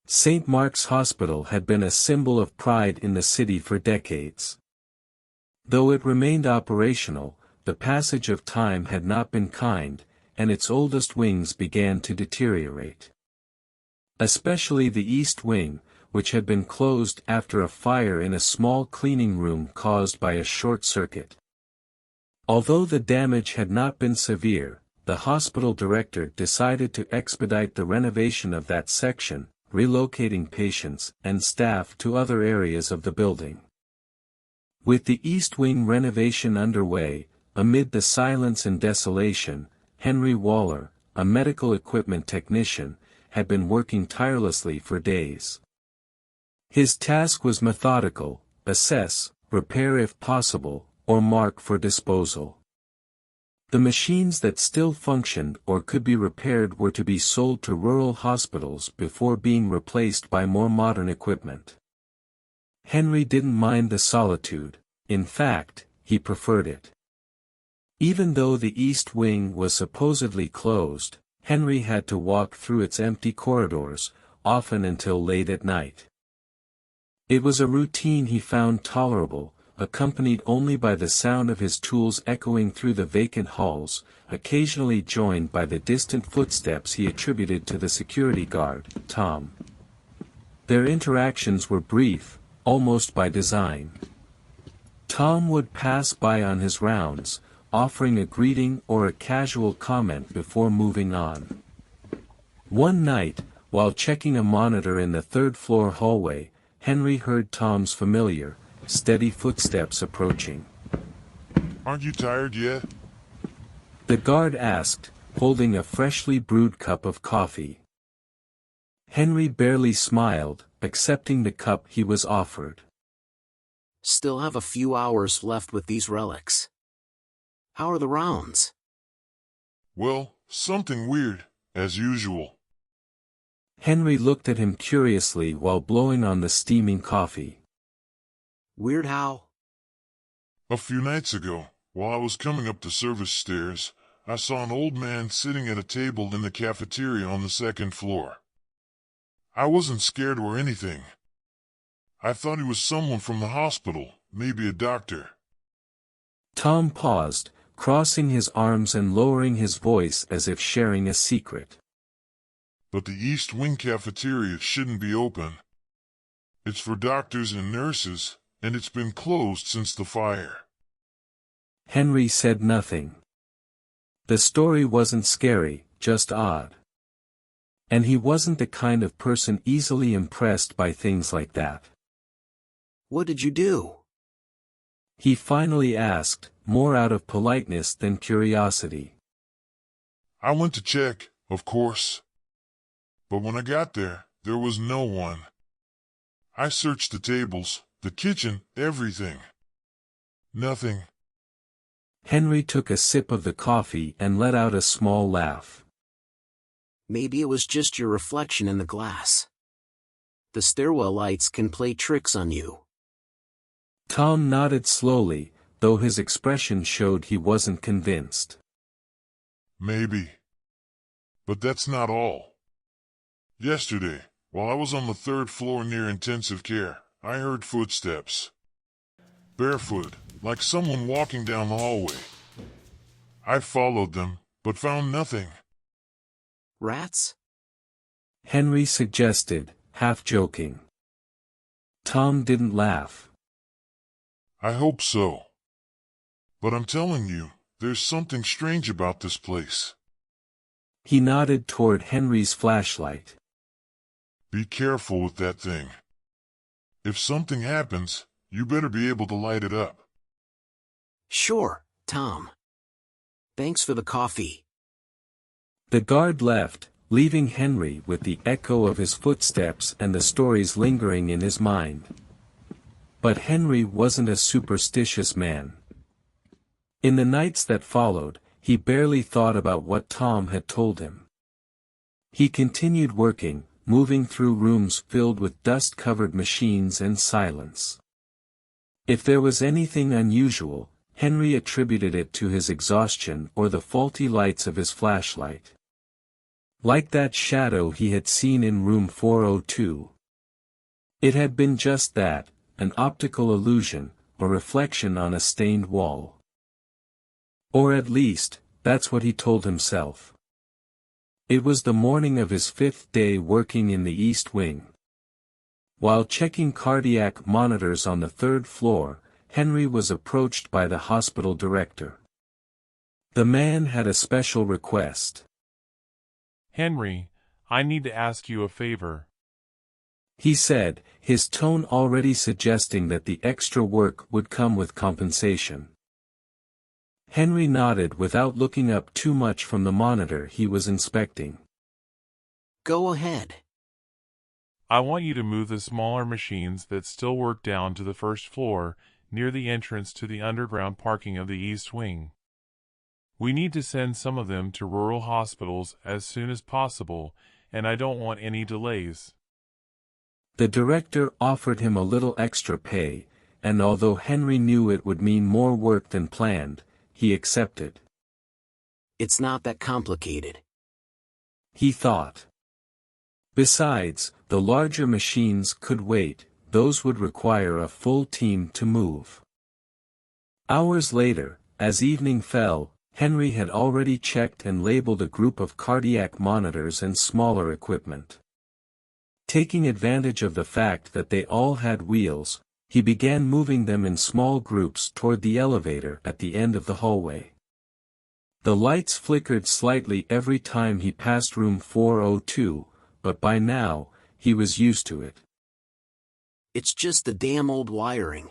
St. Mark's Hospital had been a symbol of pride in the city for decades. Though it remained operational, the passage of time had not been kind, and its oldest wings began to deteriorate. Especially the East Wing, which had been closed after a fire in a small cleaning room caused by a short circuit. Although the damage had not been severe, the hospital director decided to expedite the renovation of that section, relocating patients and staff to other areas of the building. With the East Wing renovation underway, amid the silence and desolation, Henry Waller, a medical equipment technician, had been working tirelessly for days. His task was methodical: assess, repair if possible, or mark for disposal. The machines that still functioned or could be repaired were to be sold to rural hospitals before being replaced by more modern equipment. Henry didn't mind the solitude; in fact, he preferred it. Even though the East Wing was supposedly closed, Henry had to walk through its empty corridors, often until late at night. It was a routine he found tolerable, accompanied only by the sound of his tools echoing through the vacant halls, occasionally joined by the distant footsteps he attributed to the security guard, Tom. Their interactions were brief, almost by design. Tom would pass by on his rounds, offering a greeting or a casual comment before moving on. One night, while checking a monitor in the third-floor hallway, Henry heard Tom's familiar, steady footsteps approaching. "Aren't you tired yet?" the guard asked, holding a freshly brewed cup of coffee. Henry barely smiled, accepting the cup he was offered. "Still have a few hours left with these relics. How are the rounds?" "Well, something weird, as usual." Henry looked at him curiously while blowing on the steaming coffee. "Weird how?" "A few nights ago, while I was coming up the service stairs, I saw an old man sitting at a table in the cafeteria on the second floor. I wasn't scared or anything. I thought he was someone from the hospital, maybe a doctor." Tom paused, crossing his arms and lowering his voice as if sharing a secret. "But the East Wing cafeteria shouldn't be open. It's for doctors and nurses, and it's been closed since the fire." Henry said nothing. The story wasn't scary, just odd. And he wasn't the kind of person easily impressed by things like that. "What did you do?" he finally asked, more out of politeness than curiosity. "I went to check, of course. But when I got there, there was no one. I searched the tables, the kitchen, everything. Nothing." Henry took a sip of the coffee and let out a small laugh. "Maybe it was just your reflection in the glass. The stairwell lights can play tricks on you." Tom nodded slowly, though his expression showed he wasn't convinced. "Maybe. But that's not all. Yesterday, while I was on the third floor near intensive care, I heard footsteps. Barefoot, like someone walking down the hallway. I followed them, but found nothing." "Rats?" Henry suggested, half joking. Tom didn't laugh. "I hope so. But I'm telling you, there's something strange about this place." He nodded toward Henry's flashlight. "Be careful with that thing. If something happens, you better be able to light it up." "Sure, Tom. Thanks for the coffee." The guard left, leaving Henry with the echo of his footsteps and the stories lingering in his mind. But Henry wasn't a superstitious man. In the nights that followed, he barely thought about what Tom had told him. He continued working, moving through rooms filled with dust-covered machines and silence. If there was anything unusual, Henry attributed it to his exhaustion or the faulty lights of his flashlight. Like that shadow he had seen in room 402. It had been just that, an optical illusion, a reflection on a stained wall. Or at least, that's what he told himself. It was the morning of his 5th day working in the East Wing. While checking cardiac monitors on the 3rd floor, Henry was approached by the hospital director. The man had a special request. Henry, I need to ask you a favor. He said, his tone already suggesting that the extra work would come with compensation. Henry nodded without looking up too much from the monitor he was inspecting. Go ahead. I want you to move the smaller machines that still work down to the 1st floor, near the entrance to the underground parking of the East Wing. We need to send some of them to rural hospitals as soon as possible, and I don't want any delays. The director offered him a little extra pay, and although Henry knew it would mean more work than planned, he accepted. It's not that complicated, he thought. Besides, the larger machines could wait, those would require a full team to move. Hours later, as evening fell, Henry had already checked and labeled a group of cardiac monitors and smaller equipment. Taking advantage of the fact that they all had wheels, he began moving them in small groups toward the elevator at the end of the hallway. The lights flickered slightly every time he passed room 402, but by now, he was used to it. It's just the damn old wiring,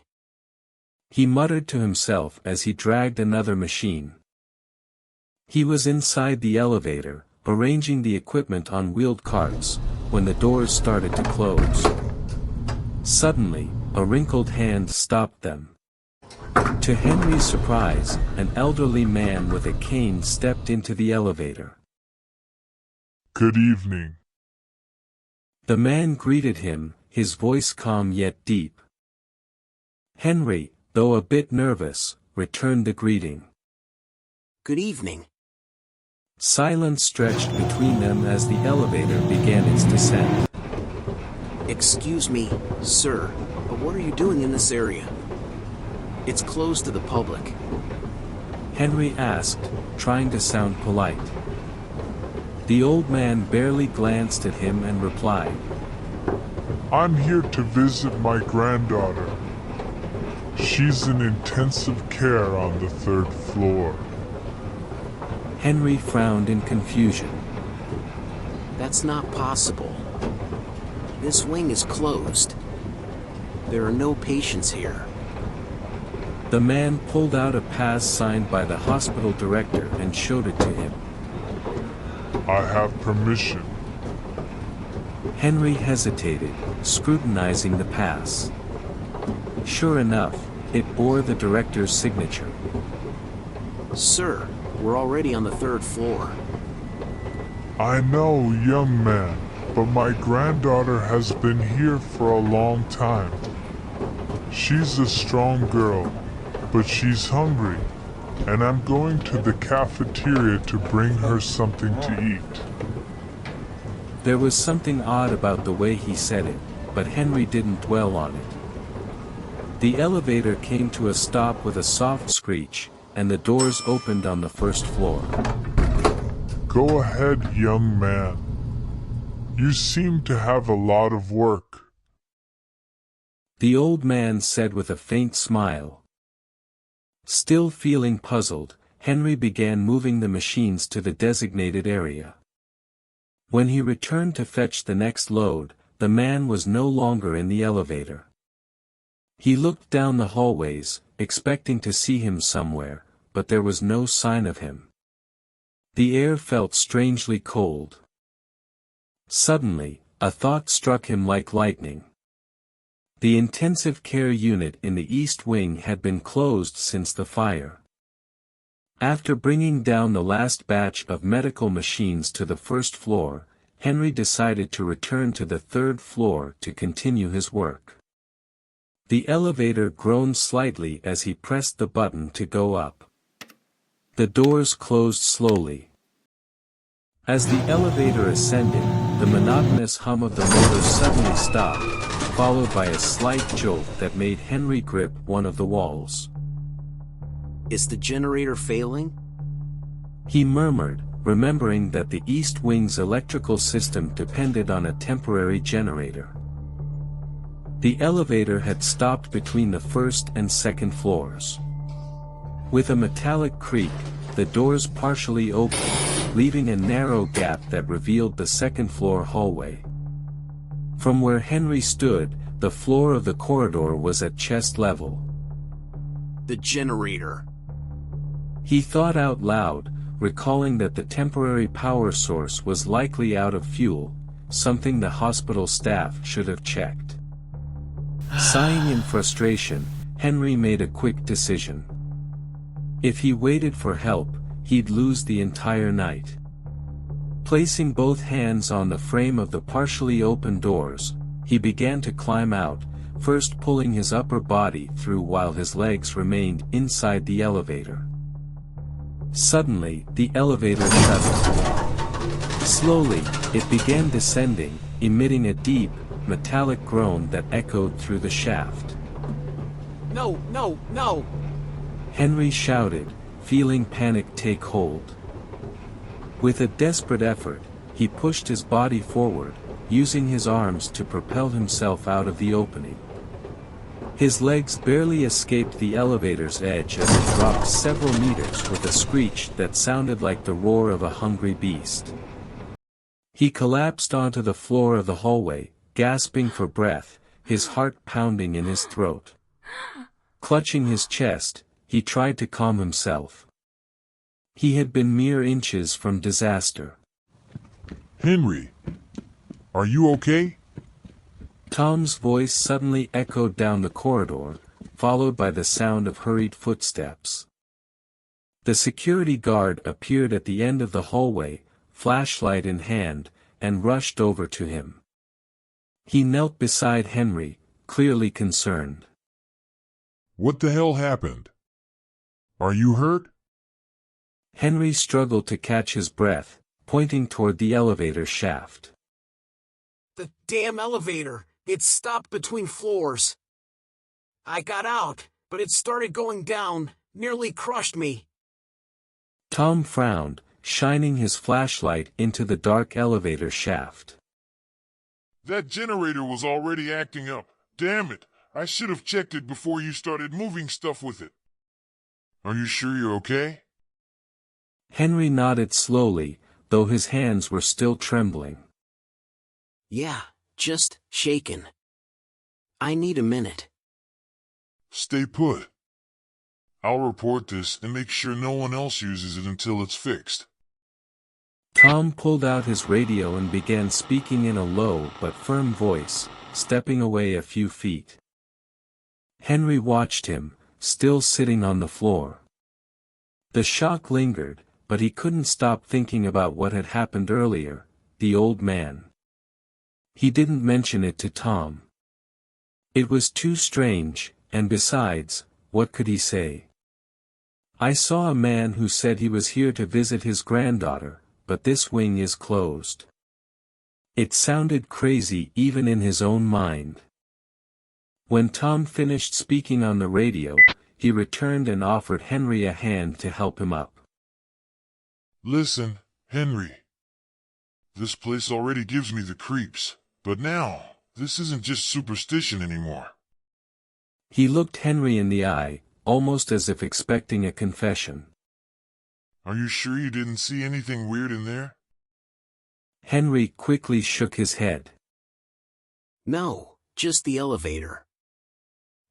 he muttered to himself as he dragged another machine. He was inside the elevator, arranging the equipment on wheeled carts, when the doors started to close. Suddenly, a wrinkled hand stopped them. To Henry's surprise, an elderly man with a cane stepped into the elevator. Good evening. The man greeted him, his voice calm yet deep. Henry, though a bit nervous, returned the greeting. Good evening. Silence stretched between them as the elevator began its descent. Excuse me, sir, but what are you doing in this area? It's closed to the public, Henry asked, trying to sound polite. The old man barely glanced at him and replied, I'm here to visit my granddaughter. She's in intensive care on the 3rd floor. Henry frowned in confusion. That's not possible. This wing is closed. There are no patients here. The man pulled out a pass signed by the hospital director and showed it to him. I have permission. Henry hesitated, scrutinizing the pass. Sure enough, it bore the director's signature. Sir, we're already on the 3rd floor. I know, young man, but my granddaughter has been here for a long time. She's a strong girl, but she's hungry, and I'm going to the cafeteria to bring her something to eat. There was something odd about the way he said it, but Henry didn't dwell on it. The elevator came to a stop with a soft screech, and the doors opened on the 1st floor. Go ahead, young man. You seem to have a lot of work. The old man said with a faint smile. Still feeling puzzled, Henry began moving the machines to the designated area. When he returned to fetch the next load, the man was no longer in the elevator. He looked down the hallways, expecting to see him somewhere, but there was no sign of him. The air felt strangely cold. Suddenly, a thought struck him like lightning. The intensive care unit in the East Wing had been closed since the fire. After bringing down the last batch of medical machines to the 1st floor, Henry decided to return to the 3rd floor to continue his work. The elevator groaned slightly as he pressed the button to go up. The doors closed slowly. As the elevator ascended, the monotonous hum of the motor suddenly stopped, followed by a slight jolt that made Henry grip one of the walls. Is the generator failing? He murmured, remembering that the East Wing's electrical system depended on a temporary generator. The elevator had stopped between the first and second floors. With a metallic creak, the doors partially opened, leaving a narrow gap that revealed the second-floor hallway. From where Henry stood, the floor of the corridor was at chest level. The generator. He thought out loud, recalling that the temporary power source was likely out of fuel, something the hospital staff should have checked. Sighing in frustration, Henry made a quick decision. If he waited for help, he'd lose the entire night. Placing both hands on the frame of the partially open doors, he began to climb out, first pulling his upper body through while his legs remained inside the elevator. Suddenly, the elevator shuddered. Slowly, it began descending, emitting a deep, metallic groan that echoed through the shaft. No, no, no! Henry shouted, feeling panic take hold. With a desperate effort, he pushed his body forward, using his arms to propel himself out of the opening. His legs barely escaped the elevator's edge as it dropped several meters with a screech that sounded like the roar of a hungry beast. He collapsed onto the floor of the hallway, gasping for breath, his heart pounding in his throat. Clutching his chest, he tried to calm himself. He had been mere inches from disaster. Henry, are you okay? Tom's voice suddenly echoed down the corridor, followed by the sound of hurried footsteps. The security guard appeared at the end of the hallway, flashlight in hand, and rushed over to him. He knelt beside Henry, clearly concerned. What the hell happened? Are you hurt? Henry struggled to catch his breath, pointing toward the elevator shaft. The damn elevator! It stopped between floors. I got out, but it started going down, nearly crushed me. Tom frowned, shining his flashlight into the dark elevator shaft. That generator was already acting up. Damn it! I should have checked it before you started moving stuff with it. Are you sure you're okay? Henry nodded slowly, though his hands were still trembling. Yeah, just shaken. I need a minute. Stay put. I'll report this and make sure no one else uses it until it's fixed. Tom pulled out his radio and began speaking in a low but firm voice, stepping away a few feet. Henry watched him, still sitting on the floor. The shock lingered, but he couldn't stop thinking about what had happened earlier, the old man. He didn't mention it to Tom. It was too strange, and besides, what could he say? I saw a man who said he was here to visit his granddaughter, but this wing is closed. It sounded crazy even in his own mind. When Tom finished speaking on the radio, he returned and offered Henry a hand to help him up. Listen, Henry. This place already gives me the creeps, but now, this isn't just superstition anymore. He looked Henry in the eye, almost as if expecting a confession. Are you sure you didn't see anything weird in there? Henry quickly shook his head. No, just the elevator.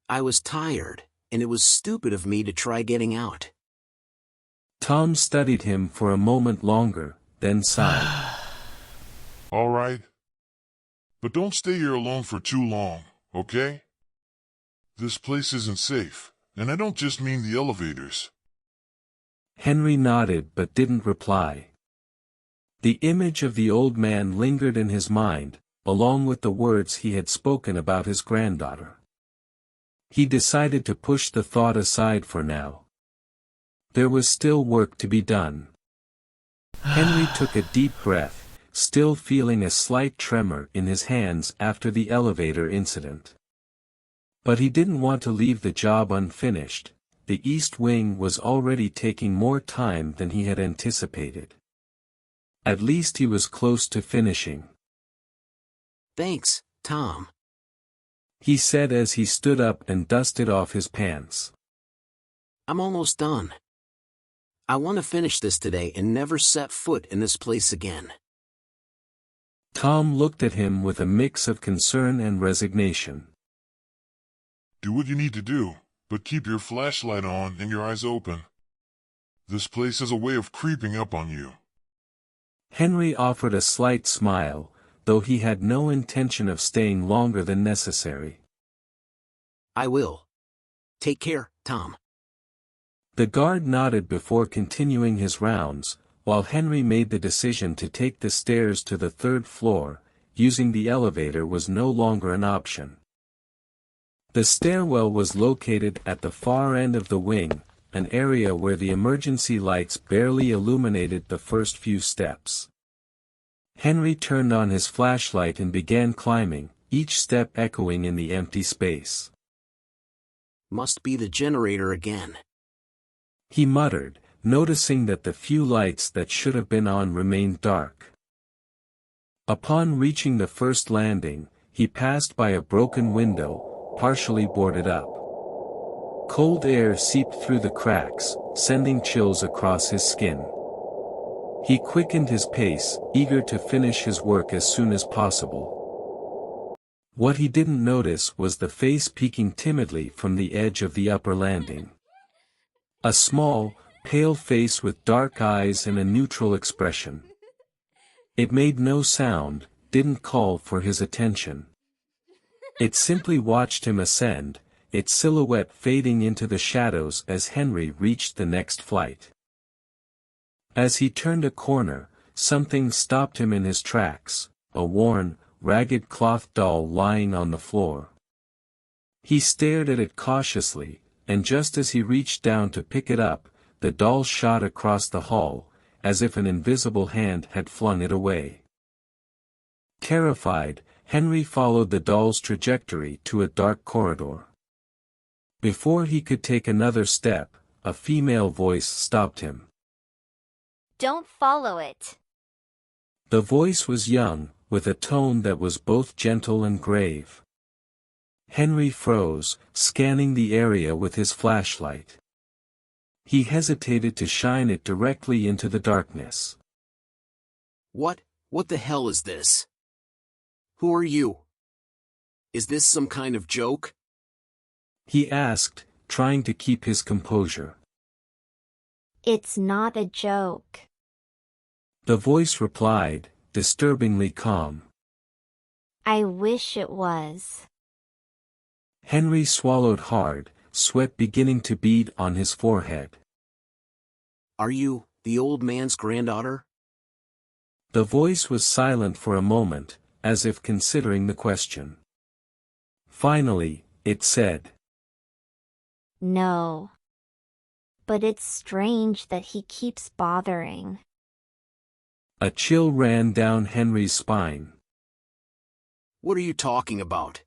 I was tired, and it was stupid of me to try getting out. Tom studied him for a moment longer, then sighed. All right. But don't stay here alone for too long, okay? This place isn't safe, and I don't just mean the elevators. Henry nodded but didn't reply. The image of the old man lingered in his mind, along with the words he had spoken about his granddaughter. He decided to push the thought aside for now. There was still work to be done. Henry took a deep breath, still feeling a slight tremor in his hands after the elevator incident. But he didn't want to leave the job unfinished. The East Wing was already taking more time than he had anticipated. At least he was close to finishing. Thanks, Tom, he said as he stood up and dusted off his pants. I'm almost done. I want to finish this today and never set foot in this place again. Tom looked at him with a mix of concern and resignation. Do what you need to do, but keep your flashlight on and your eyes open. This place has a way of creeping up on you. Henry offered a slight smile, though he had no intention of staying longer than necessary. I will. Take care, Tom. The guard nodded before continuing his rounds, while Henry made the decision to take the stairs to the third floor. Using the elevator was no longer an option. The stairwell was located at the far end of the wing, an area where the emergency lights barely illuminated the first few steps. Henry turned on his flashlight and began climbing, each step echoing in the empty space. Must be the generator again, he muttered, noticing that the few lights that should have been on remained dark. Upon reaching the first landing, he passed by a broken window, partially boarded up. Cold air seeped through the cracks, sending chills across his skin. He quickened his pace, eager to finish his work as soon as possible. What he didn't notice was the face peeking timidly from the edge of the upper landing. A small, pale face with dark eyes and a neutral expression. It made no sound, didn't call for his attention. It simply watched him ascend, its silhouette fading into the shadows as Henry reached the next flight. As he turned a corner, something stopped him in his tracks, a worn, ragged cloth doll lying on the floor. He stared at it cautiously, and just as he reached down to pick it up, the doll shot across the hall, as if an invisible hand had flung it away. Terrified, Henry followed the doll's trajectory to a dark corridor. Before he could take another step, a female voice stopped him. Don't follow it. The voice was young, with a tone that was both gentle and grave. Henry froze, scanning the area with his flashlight. He hesitated to shine it directly into the darkness. What the hell is this? Who are you? Is this some kind of joke? He asked, trying to keep his composure. It's not a joke. The voice replied, disturbingly calm. I wish it was. Henry swallowed hard, sweat beginning to bead on his forehead. Are you the old man's granddaughter? The voice was silent for a moment, as if considering the question. Finally, it said, No. But it's strange that he keeps bothering. A chill ran down Henry's spine. What are you talking about?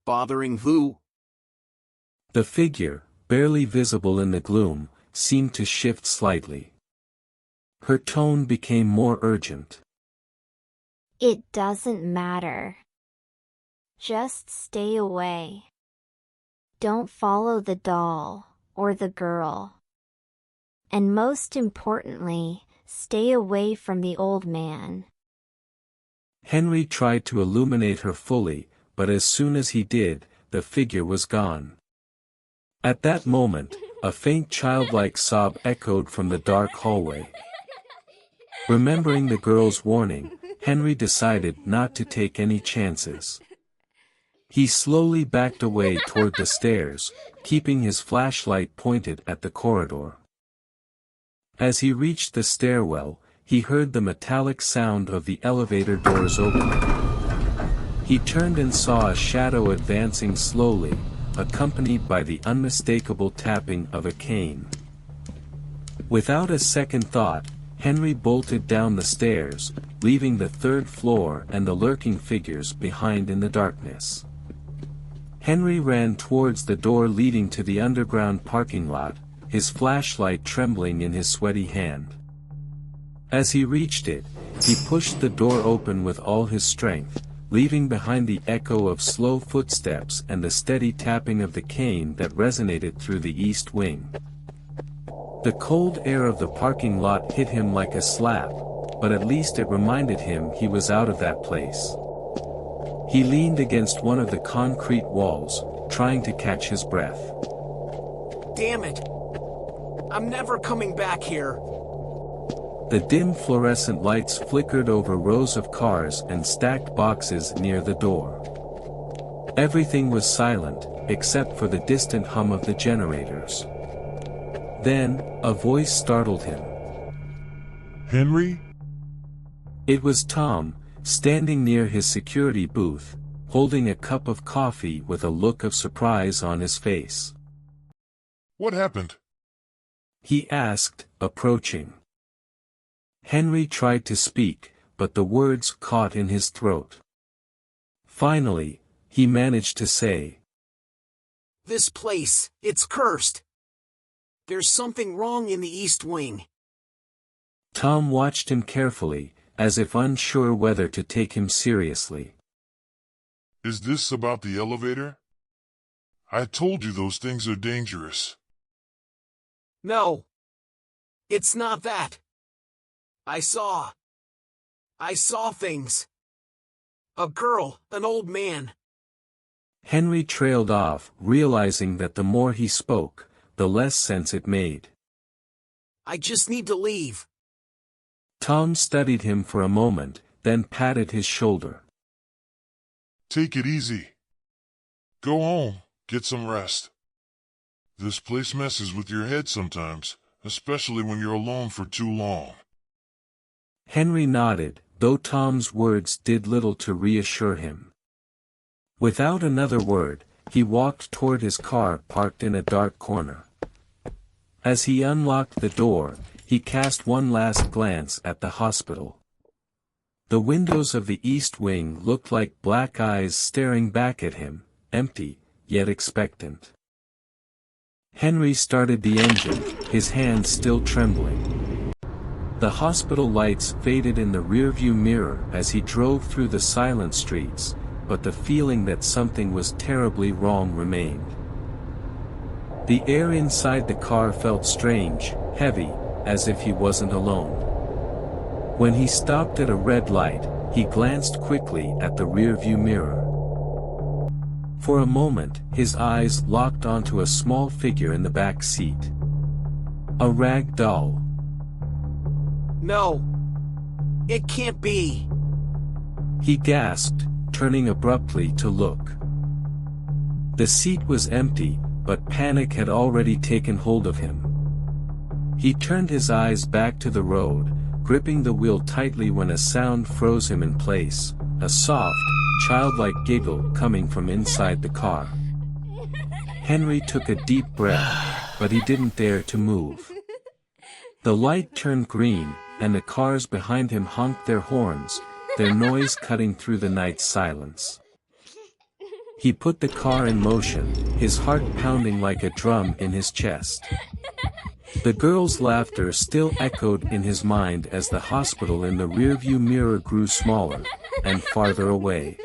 Bothering who? The figure, barely visible in the gloom, seemed to shift slightly. Her tone became more urgent. It doesn't matter. Just stay away. Don't follow the doll, or the girl. And most importantly, stay away from the old man. Henry tried to illuminate her fully, but as soon as he did, the figure was gone. At that moment, a faint childlike sob echoed from the dark hallway. Remembering the girl's warning, Henry decided not to take any chances. He slowly backed away toward the stairs, keeping his flashlight pointed at the corridor. As he reached the stairwell, he heard the metallic sound of the elevator doors opening. He turned and saw a shadow advancing slowly, accompanied by the unmistakable tapping of a cane. Without a second thought, Henry bolted down the stairs, leaving the third floor and the lurking figures behind in the darkness. Henry ran towards the door leading to the underground parking lot, his flashlight trembling in his sweaty hand. As he reached it, he pushed the door open with all his strength, leaving behind the echo of slow footsteps and the steady tapping of the cane that resonated through the east wing. The cold air of the parking lot hit him like a slap, but at least it reminded him he was out of that place. He leaned against one of the concrete walls, trying to catch his breath. Damn it! I'm never coming back here. The dim fluorescent lights flickered over rows of cars and stacked boxes near the door. Everything was silent, except for the distant hum of the generators. Then, a voice startled him. Henry? It was Tom, standing near his security booth, holding a cup of coffee with a look of surprise on his face. What happened? He asked, approaching. Henry tried to speak, but the words caught in his throat. Finally, he managed to say, This place, it's cursed. There's something wrong in the East Wing. Tom watched him carefully, as if unsure whether to take him seriously. Is this about the elevator? I told you those things are dangerous. No. It's not that. I saw things. A girl, an old man. Henry trailed off, realizing that the more he spoke, the less sense it made. I just need to leave. Tom studied him for a moment, then patted his shoulder. Take it easy. Go home, get some rest. This place messes with your head sometimes, especially when you're alone for too long. Henry nodded, though Tom's words did little to reassure him. Without another word, he walked toward his car parked in a dark corner. As he unlocked the door, he cast one last glance at the hospital. The windows of the East Wing looked like black eyes staring back at him, empty, yet expectant. Henry started the engine, his hands still trembling. The hospital lights faded in the rearview mirror as he drove through the silent streets, but the feeling that something was terribly wrong remained. The air inside the car felt strange, heavy, as if he wasn't alone. When he stopped at a red light, he glanced quickly at the rearview mirror. For a moment, his eyes locked onto a small figure in the back seat. A rag doll. No. It can't be. He gasped, turning abruptly to look. The seat was empty, but panic had already taken hold of him. He turned his eyes back to the road, gripping the wheel tightly when a sound froze him in place, a soft, childlike giggle coming from inside the car. Henry took a deep breath, but he didn't dare to move. The light turned green, and the cars behind him honked their horns, their noise cutting through the night silence. He put the car in motion, his heart pounding like a drum in his chest. The girl's laughter still echoed in his mind as the hospital in the rearview mirror grew smaller, and farther away.